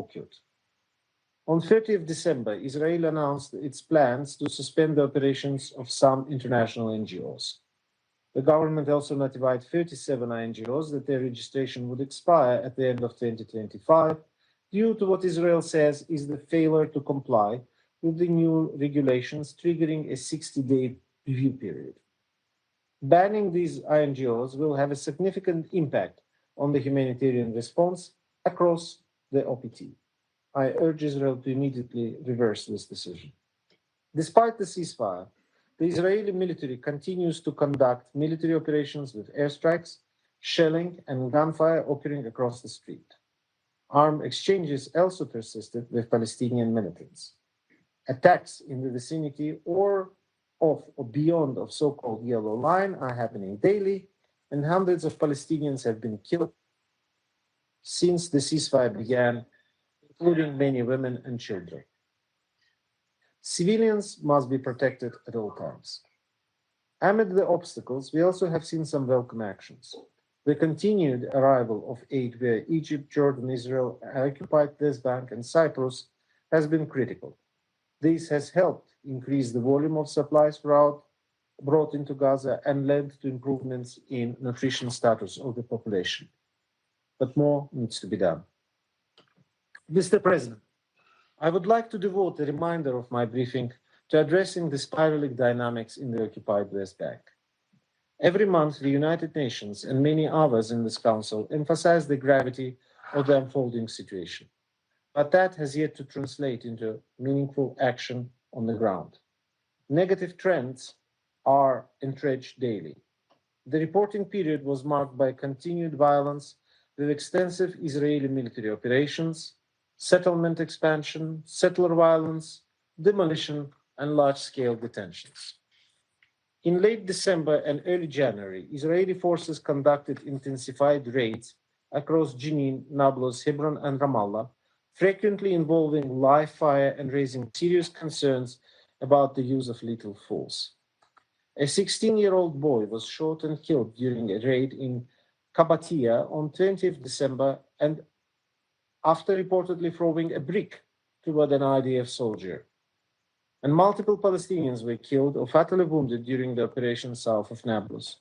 occurred. On 30th December, Israel announced its plans to suspend the operations of some international NGOs. The government also notified 37 NGOs that their registration would expire at the end of 2025 due to what Israel says is the failure to comply with the new regulations, triggering a 60-day review period. Banning these NGOs will have a significant impact on the humanitarian response across the OPT. I urge Israel to immediately reverse this decision. Despite the ceasefire, the Israeli military continues to conduct military operations with airstrikes, shelling, and gunfire occurring across the street. Armed exchanges also persisted with Palestinian militants. Attacks in the vicinity or beyond of so-called yellow line are happening daily, and hundreds of Palestinians have been killed since the ceasefire began, including many women and children. Civilians must be protected at all times. Amid the obstacles, we also have seen some welcome actions. The continued arrival of aid via Egypt, Jordan, Israel, occupied West Bank, and Cyprus has been critical. This has helped increase the volume of supplies brought into Gaza and led to improvements in nutrition status of the population. But more needs to be done. Mr. President, I would like to devote a reminder of my briefing to addressing the spiraling dynamics in the occupied West Bank. Every month, the United Nations and many others in this Council emphasize the gravity of the unfolding situation. But that has yet to translate into meaningful action on the ground. Negative trends are entrenched daily. The reporting period was marked by continued violence with extensive Israeli military operations, settlement expansion, settler violence, demolition, and large-scale detentions. In late December and early January, Israeli forces conducted intensified raids across Jenin, Nablus, Hebron, and Ramallah, frequently involving live fire and raising serious concerns about the use of lethal force. A 16-year-old boy was shot and killed during a raid in Kabatia on 20th December and after reportedly throwing a brick toward an IDF soldier. And multiple Palestinians were killed or fatally wounded during the operation south of Nablus.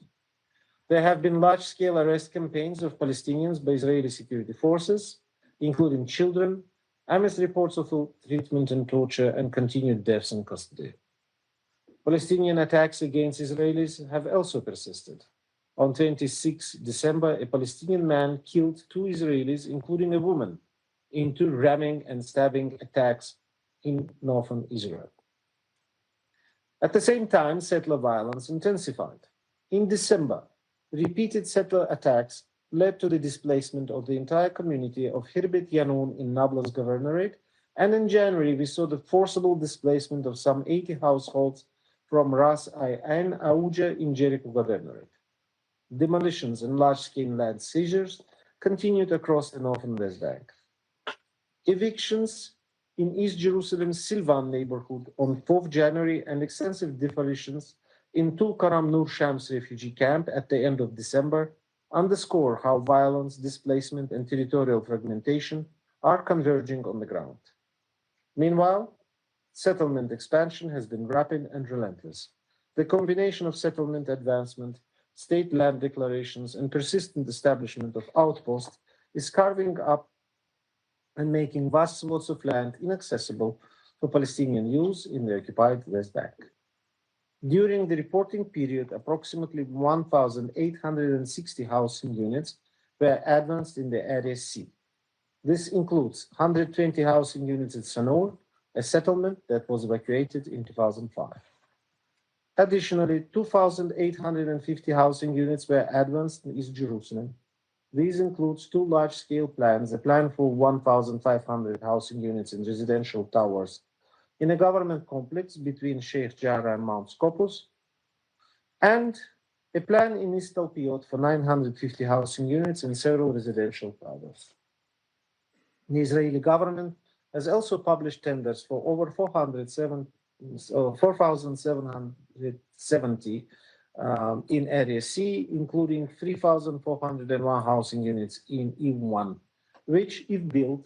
There have been large-scale arrest campaigns of Palestinians by Israeli security forces, including children, amidst reports of ill treatment and torture and continued deaths in custody. Palestinian attacks against Israelis have also persisted. On 26 December, a Palestinian man killed 2 Israelis, including a woman, in 2 ramming and stabbing attacks in northern Israel. At the same time, settler violence intensified. In December, repeated settler attacks led to the displacement of the entire community of Hirbet Yanun in Nablus Governorate, and in January we saw the forcible displacement of some 80 households from Ras Ain Auja in Jericho Governorate. Demolitions and large-scale land seizures continued across the northern West Bank. Evictions in East Jerusalem's Silvan neighborhood on 4th January and extensive demolitions in Tulkaram Nur Shams refugee camp at the end of December underscore how violence, displacement, and territorial fragmentation are converging on the ground. Meanwhile, settlement expansion has been rapid and relentless. The combination of settlement advancement, state land declarations, and persistent establishment of outposts is carving up and making vast swaths of land inaccessible for Palestinian use in the occupied West Bank. During the reporting period, approximately 1,860 housing units were advanced in the Area C. This includes 120 housing units at Sanur, a settlement that was evacuated in 2005. Additionally, 2,850 housing units were advanced in East Jerusalem. These include 2 large-scale plans, a plan for 1,500 housing units in residential towers in a government complex between Sheikh Jarrah and Mount Scopus, and a plan in East Talpiot for 950 housing units and several residential towers. The Israeli government has also published tenders for over 4,770 in Area C, including 3,401 housing units in E1, which, if built,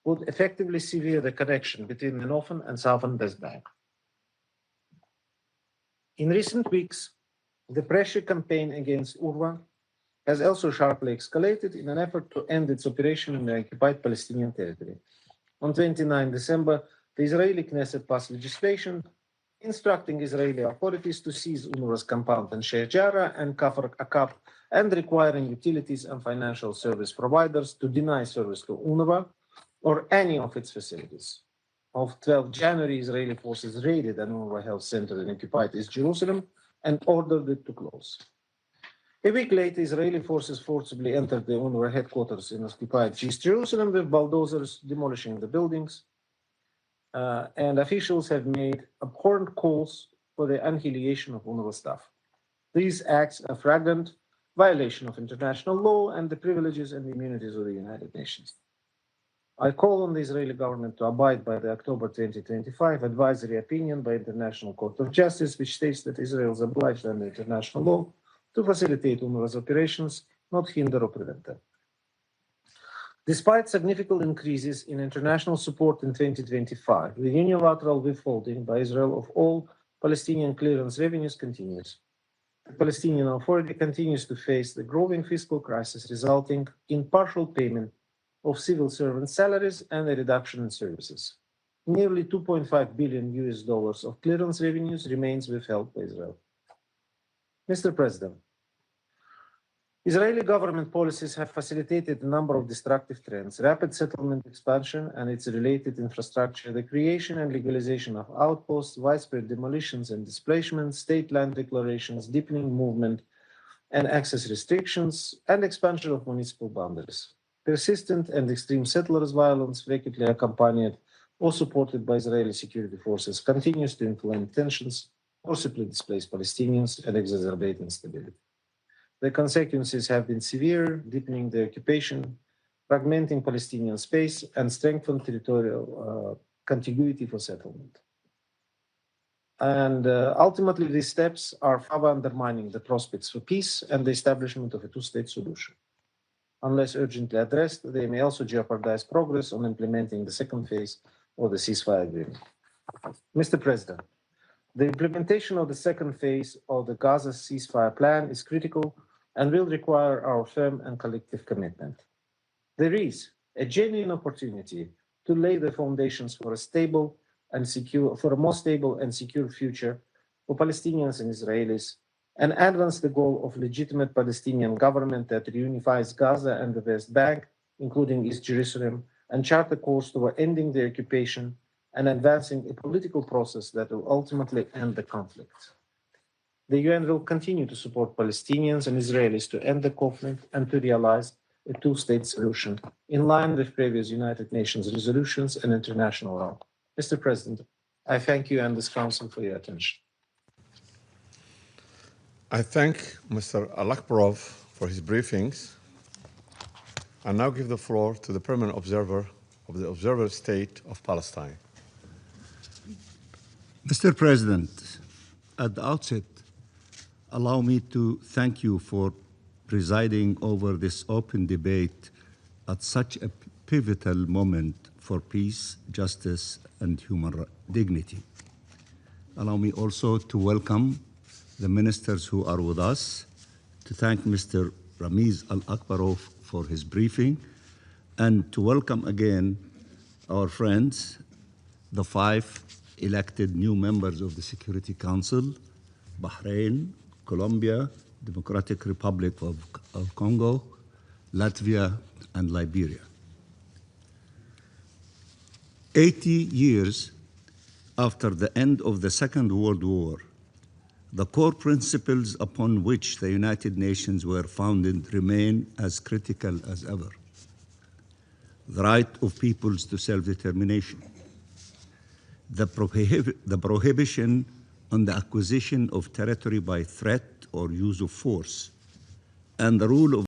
would effectively sever the connection between the northern and southern West Bank. In recent weeks, the pressure campaign against UNRWA has also sharply escalated in an effort to end its operation in the occupied Palestinian territory. On 29 December, the Israeli Knesset passed legislation instructing Israeli authorities to seize UNRWA's compound in Sheikh Jarrah and Kafr Akab, and requiring utilities and financial service providers to deny service to UNRWA or any of its facilities. On 12 January, Israeli forces raided an UNRWA health center in occupied East Jerusalem and ordered it to close. A week later, Israeli forces forcibly entered the UNRWA headquarters in occupied East Jerusalem with bulldozers demolishing the buildings. And officials have made abhorrent calls for the annihilation of UNRWA staff. These acts are flagrant violation of international law and the privileges and immunities of the United Nations. I call on the Israeli government to abide by the October 2025 advisory opinion by International Court of Justice, which states that Israel is obliged under international law to facilitate UNRWA's operations, not hinder or prevent them. Despite significant increases in international support in 2025, the unilateral withholding by Israel of all Palestinian clearance revenues continues. The Palestinian Authority continues to face the growing fiscal crisis resulting in partial payment of civil servant salaries and a reduction in services. Nearly $2.5 billion of clearance revenues remains withheld by Israel. Mr. President, Israeli government policies have facilitated a number of destructive trends: rapid settlement expansion and its related infrastructure, the creation and legalization of outposts, widespread demolitions and displacements, state land declarations, deepening movement and access restrictions, and expansion of municipal boundaries. Persistent and extreme settlers' violence, frequently accompanied or supported by Israeli security forces, continues to inflame tensions, forcibly displace Palestinians, and exacerbate instability. The consequences have been severe, deepening the occupation, fragmenting Palestinian space, and strengthening territorial contiguity for settlement. And ultimately, these steps are further undermining the prospects for peace and the establishment of a two-state solution. Unless urgently addressed, they may also jeopardize progress on implementing the second phase of the ceasefire agreement. Mr. President, the implementation of the second phase of the Gaza ceasefire plan is critical and will require our firm and collective commitment. There is a genuine opportunity to lay the foundations for a more stable and secure future for Palestinians and Israelis, and advance the goal of legitimate Palestinian government that reunifies Gaza and the West Bank, including East Jerusalem, and chart a course toward ending the occupation and advancing a political process that will ultimately end the conflict. The UN will continue to support Palestinians and Israelis to end the conflict and to realize a two-state solution in line with previous United Nations resolutions and international law. Mr. President, I thank you and this Council for your attention. I thank Mr. Alakbarov for his briefings. I now give the floor to the permanent observer of the Observer State of Palestine. Mr. President, at the outset, allow me to thank you for presiding over this open debate at such a pivotal moment for peace, justice, and human dignity. Allow me also to welcome the ministers who are with us, to thank Mr. Ramiz Alakbarov for his briefing, and to welcome again our friends, the 5 elected new members of the Security Council, Bahrain, Colombia, Democratic Republic of Congo, Latvia, and Liberia. 80 years after the end of the Second World War, the core principles upon which the United Nations were founded remain as critical as ever. The right of peoples to self-determination, the prohibition on the acquisition of territory by threat or use of force, and the rule of